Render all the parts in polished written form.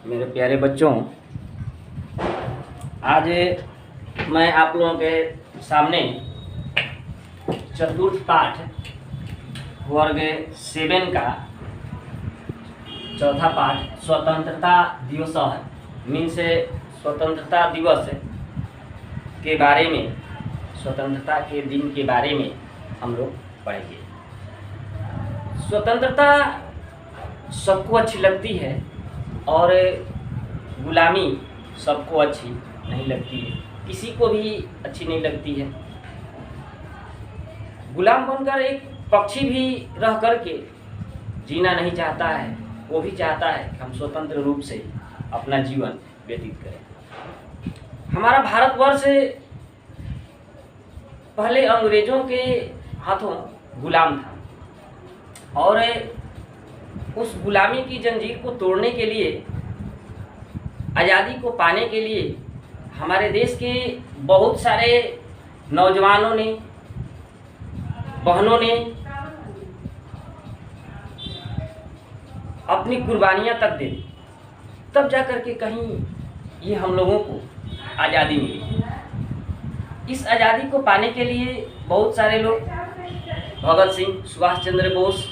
मेरे प्यारे बच्चों, आज मैं आप लोगों के सामने चतुर्थ पाठ वर्ग 7 का चौथा पाठ स्वतंत्रता दिवस मीन से स्वतंत्रता दिवस के बारे में, स्वतंत्रता के दिन के बारे में हम लोग पढ़ेंगे। स्वतंत्रता सबको अच्छी लगती है और गुलामी सबको अच्छी नहीं लगती है, किसी को भी अच्छी नहीं लगती है। गुलाम बनकर एक पक्षी भी रह करके जीना नहीं चाहता है, वो भी चाहता है कि हम स्वतंत्र रूप से अपना जीवन व्यतीत करें। हमारा भारतवर्ष पहले अंग्रेजों के हाथों गुलाम था और उस गुलामी की जंजीर को तोड़ने के लिए, आज़ादी को पाने के लिए हमारे देश के बहुत सारे नौजवानों ने, बहनों ने अपनी कुर्बानियां तक दे दी, तब जाकर के कहीं ये हम लोगों को आज़ादी मिली। इस आज़ादी को पाने के लिए बहुत सारे लोग, भगत सिंह, सुभाष चंद्र बोस,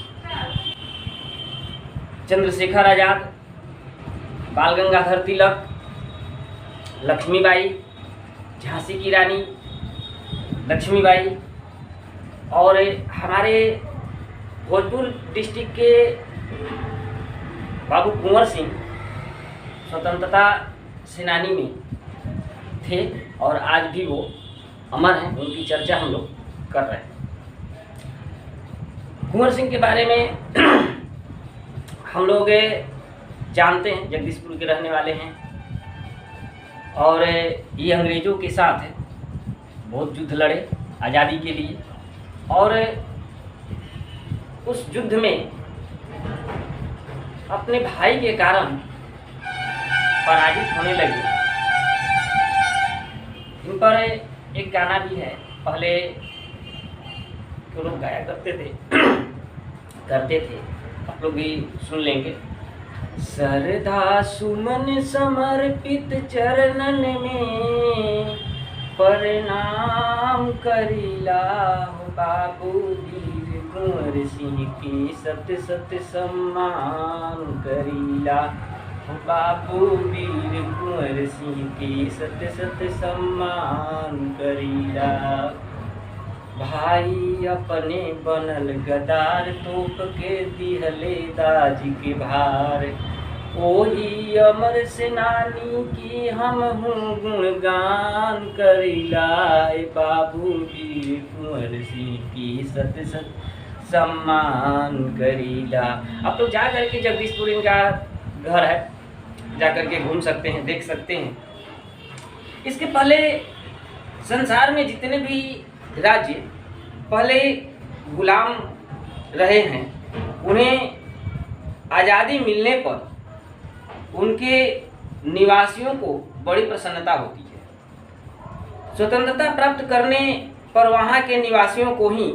चंद्रशेखर आज़ाद, बाल गंगाधर तिलक, लक्ष्मीबाई, झांसी की रानी लक्ष्मीबाई और हमारे भोजपुर डिस्ट्रिक्ट के बाबू कुंवर सिंह स्वतंत्रता सेनानी में थे और आज भी वो अमर हैं, उनकी चर्चा हम लोग कर रहे हैं। कुंवर सिंह के बारे में हम लोग जानते हैं, जगदीशपुर के रहने वाले हैं और ये अंग्रेज़ों के साथ बहुत युद्ध लड़े आज़ादी के लिए और उस युद्ध में अपने भाई के कारण पराजित होने लगे। इन पर एक गाना भी है, पहले जो लोग गाया करते थे, आप लोग भी सुन लेंगे। सरधा सुमन समर्पित चरणन में प्रणाम करीला बाबू वीर कुंवर सिंह की सत सत सम्मान करीला बाबू वीर कुंवर सिंह की सत सत सम्मान करीला। भाई अपने बनल गदार तोप के दिहले दाज के भार, ओही अमर सेनानी की हम हूँ गुणगान करीला बाबू वीर कुंवर सिंह की सत सत सम्मान करीला। अब तो जा करके जगदीशपुर इनका घर है, जा करके घूम सकते हैं, देख सकते हैं। इसके पहले संसार में जितने भी राज्य पहले गुलाम रहे हैं, उन्हें आज़ादी मिलने पर उनके निवासियों को बड़ी प्रसन्नता होती है। स्वतंत्रता प्राप्त करने पर वहाँ के निवासियों को ही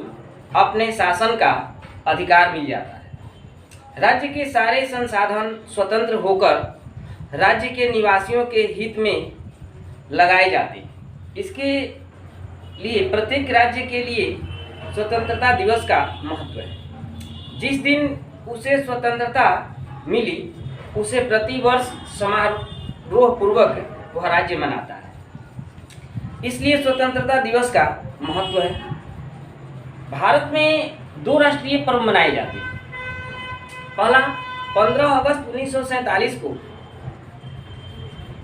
अपने शासन का अधिकार मिल जाता है। राज्य के सारे संसाधन स्वतंत्र होकर राज्य के निवासियों के हित में लगाए जाते हैं। इसके लिए प्रत्येक राज्य के लिए स्वतंत्रता दिवस का महत्व है। जिस दिन उसे स्वतंत्रता मिली, उसे प्रतिवर्ष समारोह पूर्वक वह राज्य मनाता है। इसलिए स्वतंत्रता दिवस का महत्व है। भारत में 2 राष्ट्रीय पर्व मनाए जाते हैं। पहला 15 अगस्त 1947 को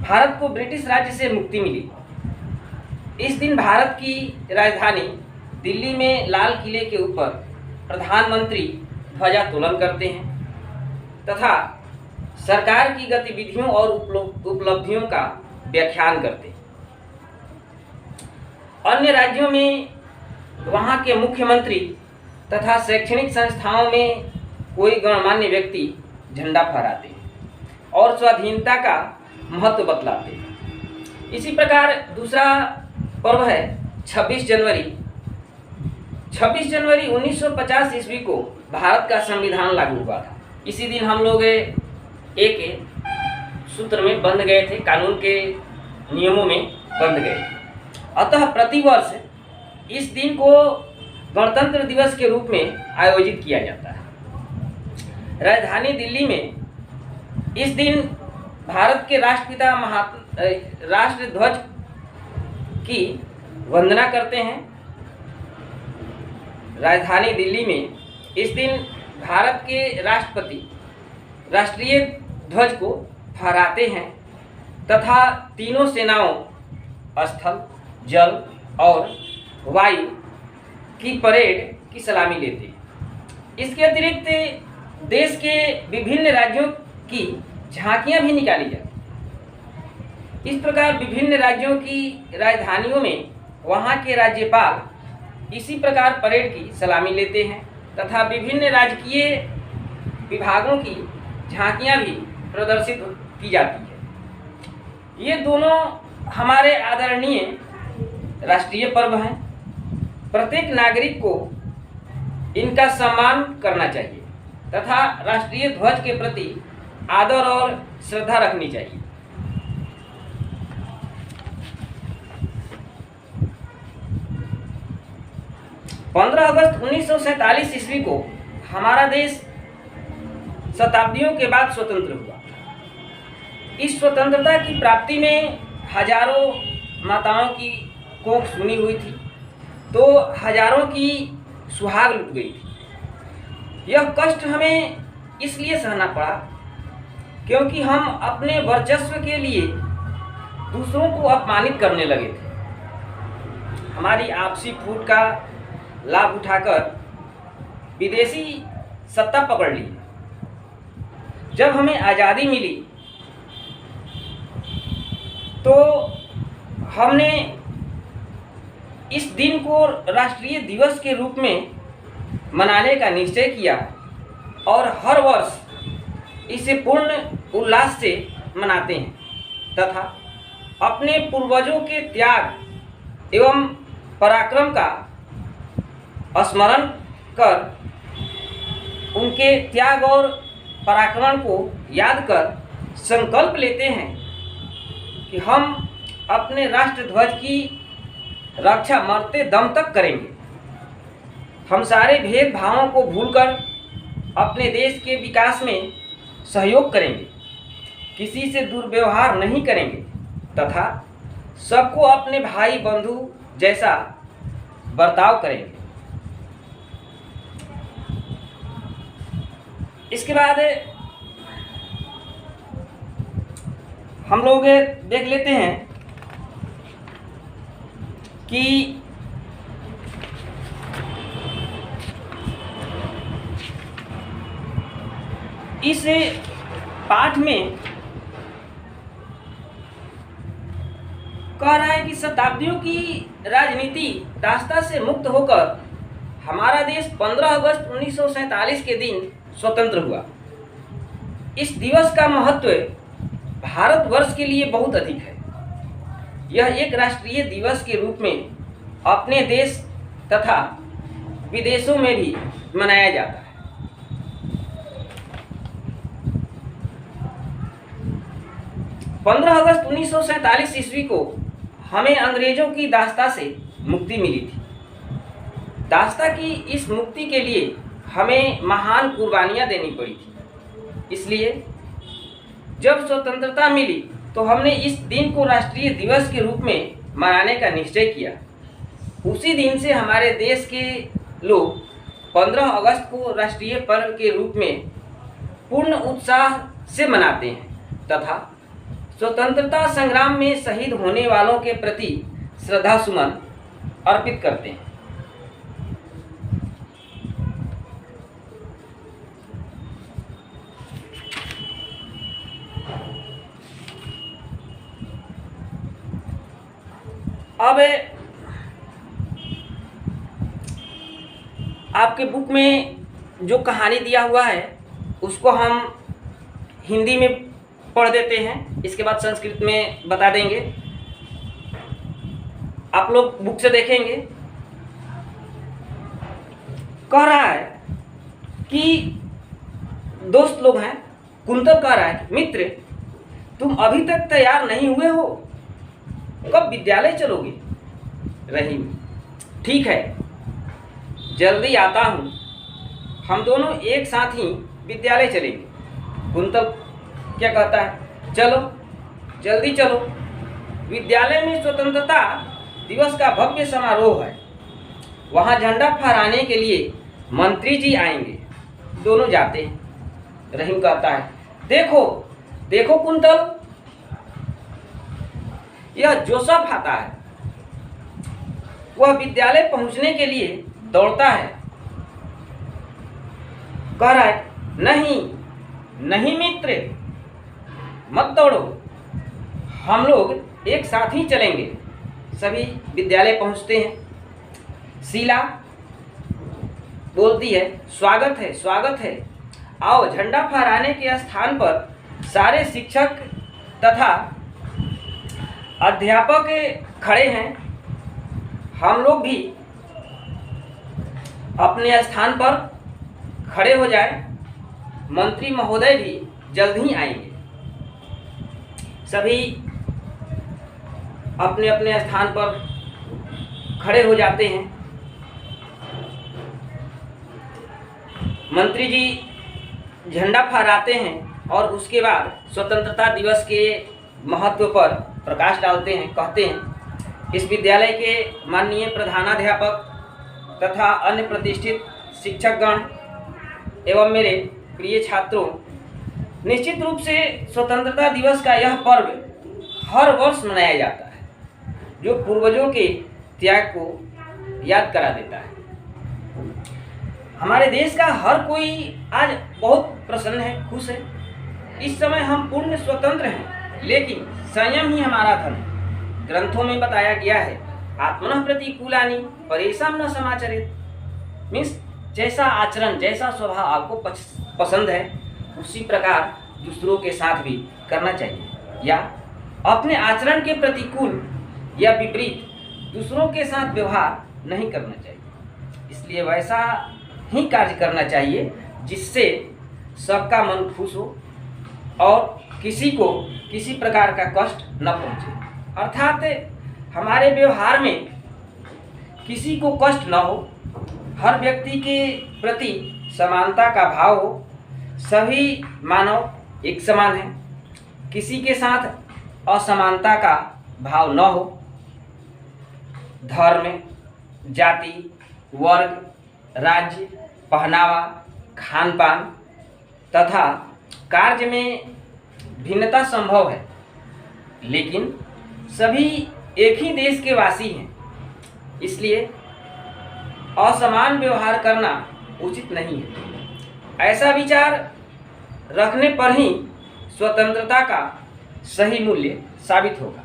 भारत को ब्रिटिश राज्य से मुक्ति मिली। इस दिन भारत की राजधानी दिल्ली में लाल किले के ऊपर प्रधानमंत्री ध्वजारोहण करते हैं तथा सरकार की गतिविधियों और उपलब्धियों का व्याख्यान करते हैं। अन्य राज्यों में वहाँ के मुख्यमंत्री तथा शैक्षणिक संस्थाओं में कोई गणमान्य व्यक्ति झंडा फहराते हैं और स्वाधीनता का महत्व बतलाते हैं। इसी प्रकार दूसरा पर्व है 26 जनवरी। 26 जनवरी 1950 ईस्वी को भारत का संविधान लागू हुआ था। इसी दिन हम लोग एक सूत्र में बंध गए थे, कानून के नियमों में बंध गए थे। अतः प्रतिवर्ष इस दिन को गणतंत्र दिवस के रूप में आयोजित किया जाता है। राजधानी दिल्ली में इस दिन भारत के राष्ट्रपिता राष्ट्र ध्वज की वंदना करते हैं। राजधानी दिल्ली में इस दिन भारत के राष्ट्रपति राष्ट्रीय ध्वज को फहराते हैं तथा तीनों सेनाओं स्थल, जल और वायु की परेड की सलामी लेते हैं। इसके अतिरिक्त देश के विभिन्न राज्यों की झांकियां भी निकाली जाती। इस प्रकार विभिन्न राज्यों की राजधानियों में वहां के राज्यपाल इसी प्रकार परेड की सलामी लेते हैं तथा विभिन्न राजकीय विभागों की झांकियां भी प्रदर्शित की जाती है। ये दोनों हमारे आदरणीय राष्ट्रीय पर्व हैं। प्रत्येक नागरिक को इनका सम्मान करना चाहिए तथा राष्ट्रीय ध्वज के प्रति आदर और श्रद्धा रखनी चाहिए। पंद्रह अगस्त 1947 ईस्वी को हमारा देश शताब्दियों के बाद स्वतंत्र हुआ। इस स्वतंत्रता की प्राप्ति में हजारों माताओं की कोख सुनी हुई थी, तो हजारों की सुहाग लुट गई थी। यह कष्ट हमें इसलिए सहना पड़ा क्योंकि हम अपने वर्चस्व के लिए दूसरों को अपमानित करने लगे थे। हमारी आपसी फूट का लाभ उठाकर विदेशी सत्ता पकड़ ली। जब हमें आज़ादी मिली तो हमने इस दिन को राष्ट्रीय दिवस के रूप में मनाने का निश्चय किया और हर वर्ष इसे पूर्ण उल्लास से मनाते हैं तथा अपने पूर्वजों के त्याग एवं पराक्रम का स्मरण कर उनके त्याग और पराक्रम को याद कर संकल्प लेते हैं कि हम अपने राष्ट्र ध्वज की रक्षा मरते दम तक करेंगे। हम सारे भेदभावों को भूलकर अपने देश के विकास में सहयोग करेंगे, किसी से दुर्व्यवहार नहीं करेंगे तथा सबको अपने भाई बंधु जैसा बर्ताव करेंगे। इसके बाद हम लोग देख लेते हैं कि इस पाठ में कह रहा है कि शताब्दियों की राजनीति दास्ता से मुक्त होकर हमारा देश 15 अगस्त 1947 के दिन स्वतंत्र हुआ। इस दिवस का महत्व भारतवर्ष के लिए बहुत अधिक है। यह एक राष्ट्रीय दिवस के रूप में अपने देश तथा विदेशों में भी मनाया जाता है। पंद्रह अगस्त 1947 ईस्वी को हमें अंग्रेजों की दास्ता से मुक्ति मिली थी। दास्ता की इस मुक्ति के लिए हमें महान कुर्बानियां देनी पड़ी थी। इसलिए जब स्वतंत्रता मिली तो हमने इस दिन को राष्ट्रीय दिवस के रूप में मनाने का निश्चय किया। उसी दिन से हमारे देश के लोग 15 अगस्त को राष्ट्रीय पर्व के रूप में पूर्ण उत्साह से मनाते हैं तथा स्वतंत्रता संग्राम में शहीद होने वालों के प्रति श्रद्धा सुमन अर्पित करते हैं। अब आपके बुक में जो कहानी दिया हुआ है उसको हम हिंदी में पढ़ देते हैं, इसके बाद संस्कृत में बता देंगे। आप लोग बुक से देखेंगे। कह रहा है कि दोस्त लोग हैं, कुंतल कह रहा है मित्र तुम अभी तक तैयार नहीं हुए हो, कब विद्यालय चलोगे? रहीम, ठीक है, जल्दी आता हूँ, हम दोनों एक साथ ही विद्यालय चलेंगे। कुंतल क्या कहता है, चलो जल्दी चलो, विद्यालय में स्वतंत्रता दिवस का भव्य समारोह है, वहाँ झंडा फहराने के लिए मंत्री जी आएंगे। दोनों जाते हैं। रहीम कहता है, देखो देखो कुंतल, यह जोसेफ आता है, वह विद्यालय पहुंचने के लिए दौड़ता है, कह रहा है, नहीं नहीं मित्र, मत दौड़ो, हम लोग एक साथ ही चलेंगे। सभी विद्यालय पहुंचते हैं। शीला बोलती है, स्वागत है स्वागत है, आओ, झंडा फहराने के स्थान पर सारे शिक्षक तथा अध्यापक खड़े हैं, हम लोग भी अपने स्थान पर खड़े हो जाएं, मंत्री महोदय भी जल्द ही आएंगे। सभी अपने अपने स्थान पर खड़े हो जाते हैं। मंत्री जी झंडा फहराते हैं और उसके बाद स्वतंत्रता दिवस के महत्व पर प्रकाश डालते हैं। कहते हैं, इस विद्यालय के माननीय प्रधानाध्यापक तथा अन्य प्रतिष्ठित शिक्षकगण एवं मेरे प्रिय छात्रों, निश्चित रूप से स्वतंत्रता दिवस का यह पर्व हर वर्ष मनाया जाता है, जो पूर्वजों के त्याग को याद करा देता है। हमारे देश का हर कोई आज बहुत प्रसन्न है, खुश है। इस समय हम पूर्ण स्वतंत्र हैं, लेकिन संयम ही हमारा धन है। ग्रंथों में बताया गया है, आत्मनः प्रतिकूलानि परेषां न समाचरेत्। मीन्स जैसा आचरण, जैसा स्वभाव आपको पसंद है, उसी प्रकार दूसरों के साथ भी करना चाहिए, या अपने आचरण के प्रतिकूल या विपरीत दूसरों के साथ व्यवहार नहीं करना चाहिए। इसलिए वैसा ही कार्य करना चाहिए जिससे सबका मन खुश हो और किसी को किसी प्रकार का कष्ट न पहुंचे। अर्थात हमारे व्यवहार में किसी को कष्ट न हो, हर व्यक्ति के प्रति समानता का भाव हो, सभी मानव एक समान हैं, किसी के साथ असमानता का भाव न हो। धर्म, जाति, वर्ग, राज्य, पहनावा, खान पान तथा कार्य में भिन्नता संभव है, लेकिन सभी एक ही देश के वासी हैं, इसलिए असमान व्यवहार करना उचित नहीं है। ऐसा विचार रखने पर ही स्वतंत्रता का सही मूल्य साबित होगा।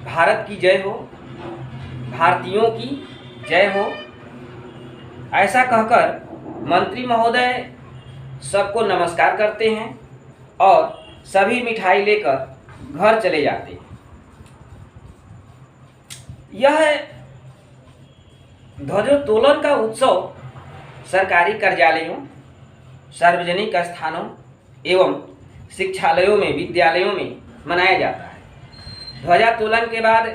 भारत की जय हो, भारतीयों की जय हो, ऐसा कहकर मंत्री महोदय सबको नमस्कार करते हैं और सभी मिठाई लेकर घर चले जाते हैं। यह ध्वजोत्तोलन का उत्सव सरकारी कार्यालयों, सार्वजनिक स्थानों एवं शिक्षालयों में, विद्यालयों में मनाया जाता है। ध्वजातोलन के बाद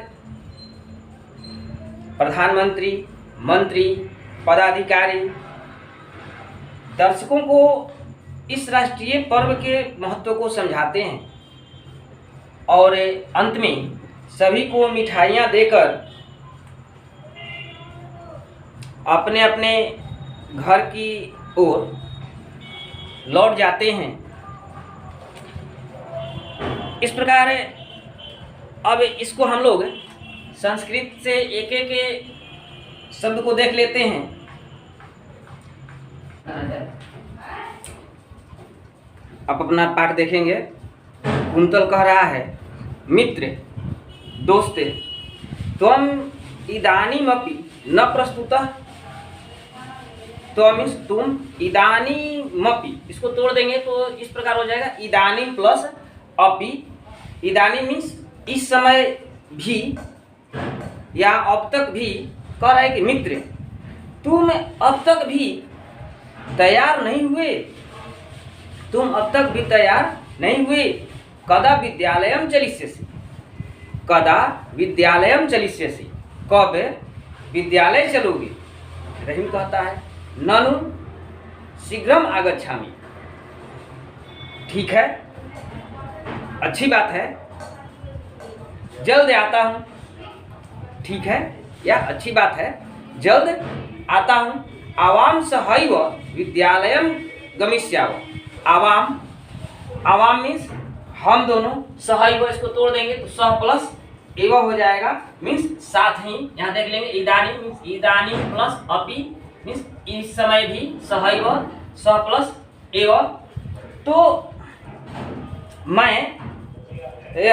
प्रधानमंत्री, मंत्री, पदाधिकारी दर्शकों को इस राष्ट्रीय पर्व के महत्व को समझाते हैं और अंत में सभी को मिठाइयाँ देकर अपने अपने घर की ओर लौट जाते हैं। इस प्रकार अब इसको हम लोग संस्कृत से एक एक शब्द को देख लेते हैं। अब अपना पाठ देखेंगे। कुंतल कह रहा है, मित्र, दोस्ते, त्वम इदानीमपि न प्रस्तुतः। त्वम मीन्स तुम, इदानीमपि इसको तोड़ देंगे तो इस प्रकार हो जाएगा, इदानीम प्लस अपि। इदानीम मीन्स इस समय भी या अब तक भी। कह रहा है कि मित्र, तुम अब तक भी तैयार नहीं हुए, तुम अब तक भी तैयार नहीं हुए। कदा विद्यालयम चलिष्यसि, कदा विद्यालयम चलिष्यसि, कब विद्यालय चलोगे। रहीम कहता है ननु शीघ्रम आगच्छामि, ठीक है, अच्छी बात है, जल्द आता हूँ, ठीक है, या अच्छी बात है, जल्द आता हूँ। आवाम सहैव विद्यालयम गमिष्यामः, आवाम, आवाम मीन्स हम दोनों, सहैव इसको तोड़ देंगे तो सह प्लस एव हो जाएगा, मीन्स साथ ही। यहाँ देख लेंगे इदानी मीन्स इदानी प्लस अपि मीन्स इस समय भी, सहैव सह प्लस एव। तो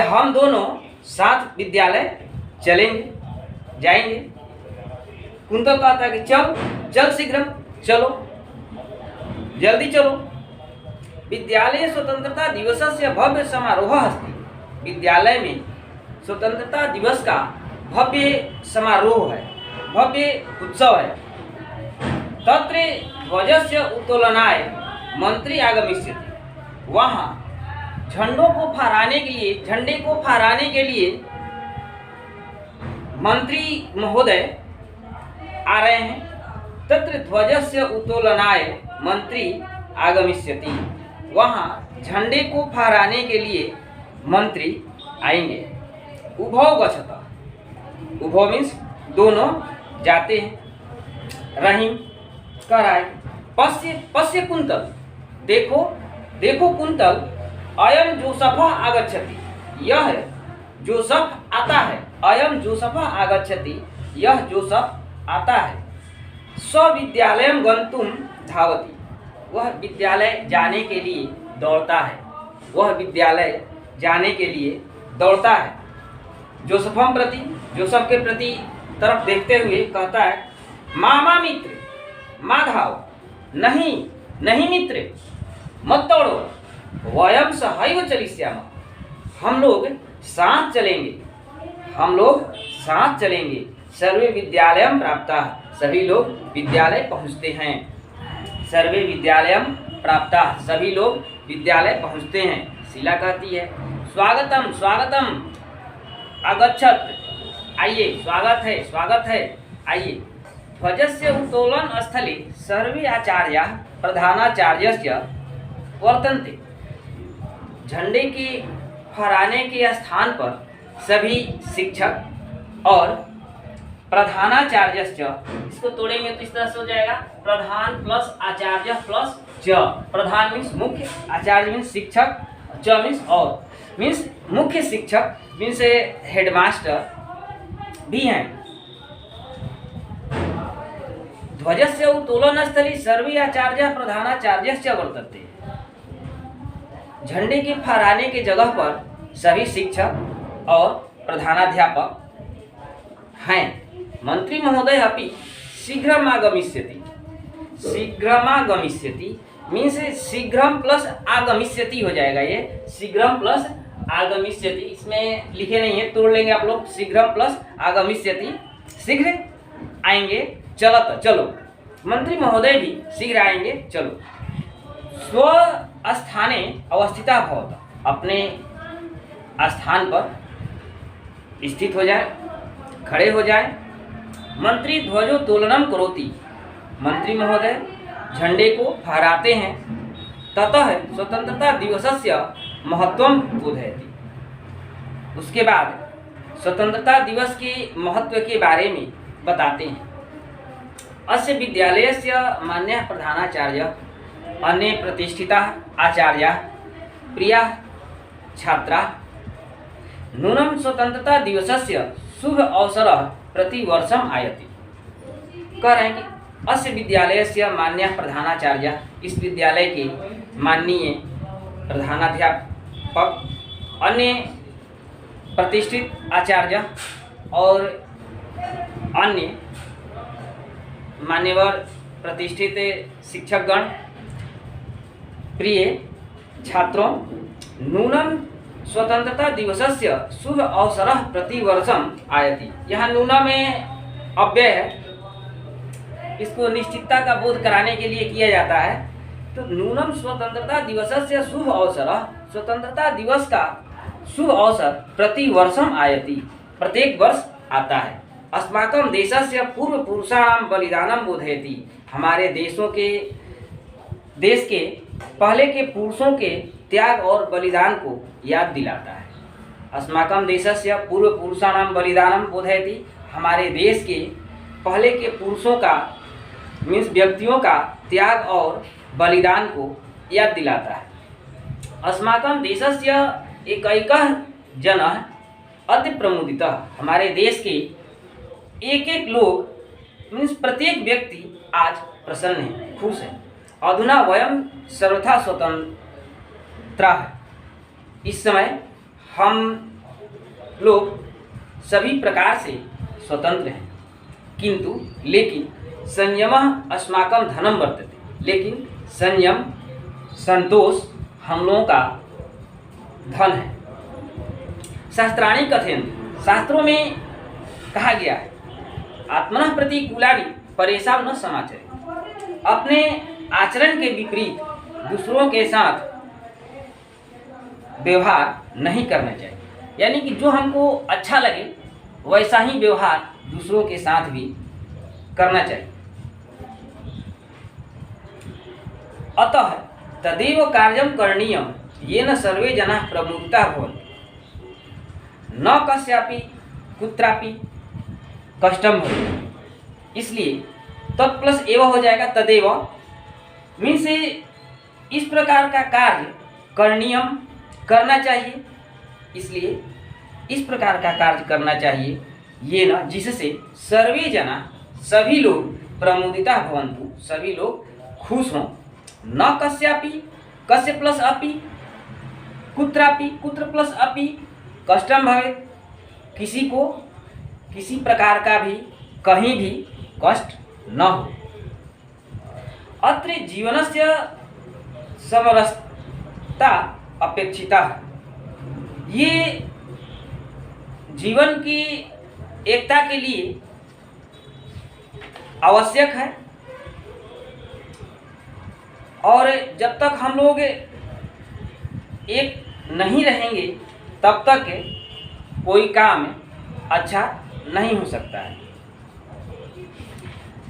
हम दोनों साथ विद्यालय चलेंगे, जाएंगे। कुंतल कहता है कि चल चल शीघ्र चलो, जल्दी चलो। विद्यालय स्वतंत्रता दिवसस्य भव्य समारोह अस्ति, विद्यालय में स्वतंत्रता दिवस का भव्य समारोह है, भव्य उत्सव है। तत्र ध्वजस्य उत्तोलनाय मंत्री आगमिष्यति, वहाँ झंडों को फहराने के लिए, झंडे को फहराने के लिए मंत्री महोदय आ रहे हैं। तत्र ध्वजस्य उत्तोलनाय मंत्री आगमिष्यति, वहाँ झंडे को फहराने के लिए मंत्री आएंगे। उभौ गच्छता, उभौ मीन्स दोनों जाते हैं। रहीम कह रहा है पश्य पश्य कुंतल, देखो देखो कुंतल, अयम जोसफः आगच्छति, यह जोसफ आता है। अयम जोसफः आगच्छति, यह जोसफ आता है। स्वविद्यालयम गंतुम धावति, वह विद्यालय जाने के लिए दौड़ता है, वह विद्यालय जाने के लिए दौड़ता है। जोसफम प्रति, जोसफ के प्रति तरफ देखते हुए कहता है मामा मित्र माधव, नहीं नहीं मित्र मत दौड़ो, वयम सहैव चलिष्यामः, हम लोग साथ चलेंगे, हम लोग साथ चलेंगे। सर्वे विद्यालयम प्राप्ताः, सभी लोग विद्यालय पहुंचते हैं। सर्वे विद्यालयम प्राप्ताः, सभी लोग विद्यालय पहुंचते हैं। शीला कहती है स्वागतम स्वागतम आगच्छत, आइए, स्वागत है स्वागत है, आइए। ध्वजस्य उत्तोलन स्थले सर्वे आचार्याः प्रधानाचार्यस्य वर्तन्ते, झंडे के फहराने के स्थान पर सभी शिक्षक और प्रधानाचार्यस्य, इसको तोड़ेंगे तो इस तरह से हो जाएगा प्रधान प्लस आचार्य प्लस च। प्रधान मीन्स मुख्य, आचार्य मीन्स शिक्षक, च मीन्स और, मीन्स मुख्य शिक्षक मीन्स हेडमास्टर भी हैं। ध्वजस्य उत्तोलन स्थले सर्वे आचार्य प्रधानाचार्यश्च वर्तन्ते, झंडे के फहराने के जगह पर सभी शिक्षक और प्रधानाध्यापक हैं। मंत्री महोदय अपि शीघ्रम आगमिष्यति, शीघ्रम आगमिष्यति मीन्स शीघ्रम प्लस आगमिष्यति हो जाएगा, ये शीघ्रम प्लस आगमिष्यति, इसमें लिखे नहीं है, तोड़ लेंगे आप लोग। शीघ्रम प्लस आगमिष्यति, शीघ्र आएंगे, चलत चलो, मंत्री महोदय भी शीघ्र आएंगे, चलो। स्व स्थाने अवस्थिता भवत, अपने स्थान पर स्थित हो जाए, खड़े हो जाए। मंत्री ध्वजोत्तोलनम करोति, मंत्री महोदय झंडे को फहराते हैं। ततः स्वतंत्रता दिवसस्य महत्वम बोधयति, उसके बाद स्वतंत्रता दिवस के महत्व के बारे में बताते हैं। अस्य विद्यालयस्य मान्यः प्रधानाचार्य अन्य प्रतिष्ठिताः आचार्याः प्रियाः छात्राः नूनं स्वतंत्रता दिवसस्य शुभ अवसरः प्रतिवर्षम आयति। कह रहे हैं कि अस्य विद्यालयस्य मान्यः प्रधानाचार्य, इस विद्यालय के माननीय प्रधानाध्यापक, अन्य प्रतिष्ठित आचार्य और अन्य मान्यवर प्रतिष्ठित शिक्षकगण, प्रिय छात्रों, नूनम स्वतंत्रता दिवसस्य शुभ अवसरः प्रतिवर्षम आयति। यहाँ नूना में अव्यय है, इसको निश्चितता का बोध कराने के लिए किया जाता है। तो नूनम स्वतंत्रता दिवसस्य शुभ अवसरः, स्वतंत्रता दिवस का शुभ अवसर प्रतिवर्षम आयति, प्रत्येक वर्ष आता है। अस्माकं देशस्य पूर्व पुरुषाणां बलिदानं बोधयति, हमारे देश के पहले के पुरुषों के त्याग और बलिदान को याद दिलाता है। अस्माकं देशस्य पूर्व पुरुषाणां बलिदानं बोधयति, हमारे देश के पहले के पुरुषों का मीन्स व्यक्तियों का त्याग और बलिदान को याद दिलाता है। अस्माकं देशस्य एकैकः जनः अति प्रमुदितः, हमारे देश के एक एक लोग मीन्स प्रत्येक व्यक्ति आज प्रसन्न है, खुश है। अधुना वयं सर्वथा स्वतंत्रः, इस समय हम लोग सभी प्रकार से स्वतंत्र हैं। किंतु लेकिन संयमः अस्माकं धनम वर्तते, लेकिन संयम संतोष हम लोगों का धन है। शास्त्राणि कथयन्ति, शास्त्रों में कहा गया है, आत्मनः प्रतिकूलानि परेषां न समाचरेत्, अपने आचरण के विपरीत दूसरों के साथ व्यवहार नहीं करना चाहिए। यानी कि जो हमको अच्छा लगे वैसा ही व्यवहार दूसरों के साथ भी करना चाहिए। अतः तदेव कार्यं करणीयं येन सर्वे जनाः प्रमुदिताः भवन्ति, न कस्यापि कुत्रापि कष्टम भवति। इसलिए तत् प्लस एव हो जाएगा, तदेव मीन्स इस प्रकार का कार्य करणीयम करना चाहिए, इसलिए इस प्रकार का कार्य करना चाहिए ये न जिससे सर्वे जना सभी लोग प्रमुदिता भवन्तु, सभी लोग खुश हों। न कस्यापि, कस्य प्लस अपि, कुत्रापि, कुत्र प्लस अपि कष्टम भवेत्, किसी को किसी प्रकार का भी कहीं भी कष्ट न हो। अत्र जीवनस्य समरसता अपेक्षिता है, ये जीवन की एकता के लिए आवश्यक है। और जब तक हम लोग एक नहीं रहेंगे तब तक कोई काम अच्छा नहीं हो सकता है।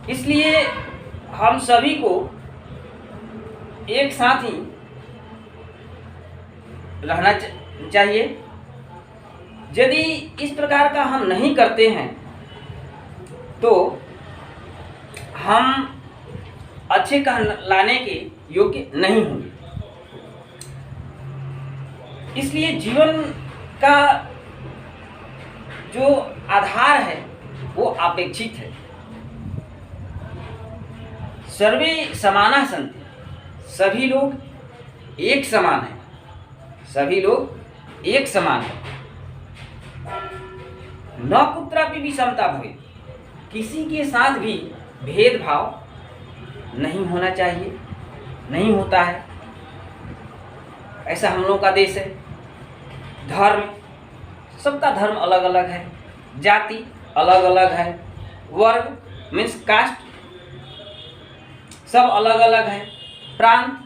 इसलिए हम सभी को एक साथ ही रहना चाहिए। यदि इस प्रकार का हम नहीं करते हैं तो हम अच्छे का लाने के योग्य नहीं होंगे। इसलिए जीवन का जो आधार है वो अपेक्षित है। सर्वे समाना सन्ति, सभी लोग एक समान हैं, सभी लोग एक समान हैं। न कुत्रापि विषमता भवेत्, किसी के साथ भी भेदभाव नहीं होना चाहिए, नहीं होता है। ऐसा हम लोगों का देश है। धर्म, सबका धर्म अलग अलग है, जाति अलग अलग है, वर्ग मीन्स कास्ट सब अलग अलग है, प्रांत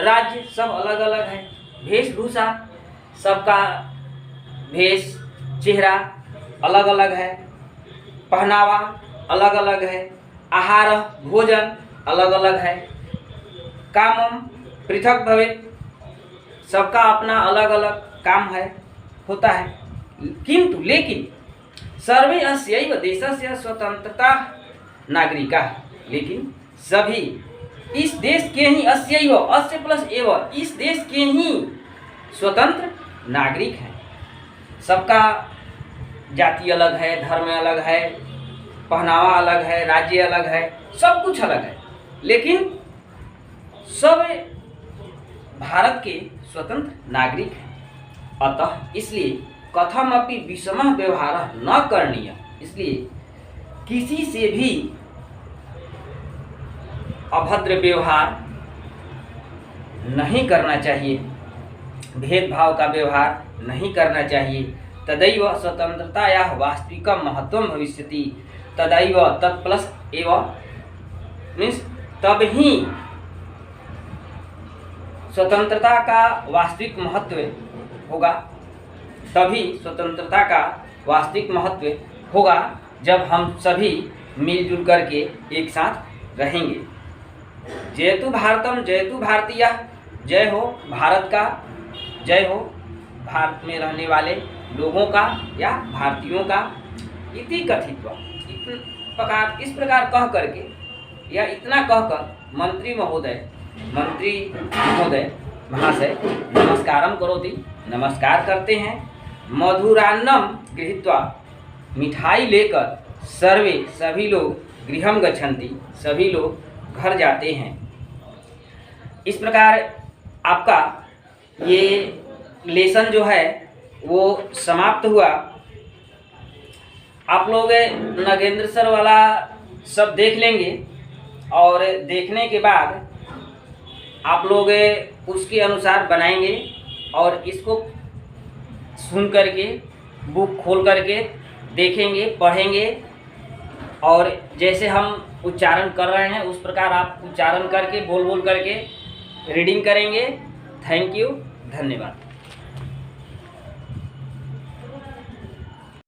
राज्य सब अलग अलग है, वेशभूषा सबका भेष चेहरा अलग अलग है, पहनावा अलग अलग है, आहार भोजन अलग अलग है, कामम पृथक भवेत्, सबका अपना अलग अलग काम है होता है। किंतु लेकिन सर्वे अस्यैव देशस्य स्वतंत्रता नागरिकाः, लेकिन सभी इस देश के ही अस्यैव, अस्य प्लस एव, इस देश के ही स्वतंत्र नागरिक हैं। सबका जाति अलग है, धर्म अलग है, पहनावा अलग है, राज्य अलग है, सब कुछ अलग है, लेकिन सब भारत के स्वतंत्र नागरिक हैं। अतः इसलिए कथमपि विषमः व्यवहारः न करणीय, इसलिए किसी से भी अभद्र व्यवहार नहीं करना चाहिए, भेदभाव का व्यवहार नहीं करना चाहिए। तदैव स्वतंत्रतायाः वास्तविकं महत्वं भविष्यति, तदैव तत्प्लस एव मीन्स तब ही स्वतंत्रता का वास्तविक महत्व होगा, तभी स्वतंत्रता का वास्तविक महत्व होगा जब हम सभी मिलजुल करके एक साथ रहेंगे। जयतु भारतम जयतु भारतीय, जय हो भारत का, जय हो भारत में रहने वाले लोगों का या भारतीयों का। इति कथित्वा, इस प्रकार कह करके या इतना कहकर मंत्री महोदय महाशय नमस्कारम करोति, नमस्कार करते हैं। मधुरान्नम गृहीत्वा, मिठाई लेकर सभी लोग गृहम गच्छन्ति, सभी लोग घर जाते हैं। इस प्रकार आपका ये लेसन जो है वो समाप्त हुआ। आप लोग नागेंद्र सर वाला सब देख लेंगे और देखने के बाद आप लोग उसके अनुसार बनाएंगे और इसको सुन करके बुक खोल करके देखेंगे, पढ़ेंगे और जैसे हम उच्चारण कर रहे हैं उस प्रकार आप उच्चारण करके बोल करके रीडिंग करेंगे। थैंक यू, धन्यवाद।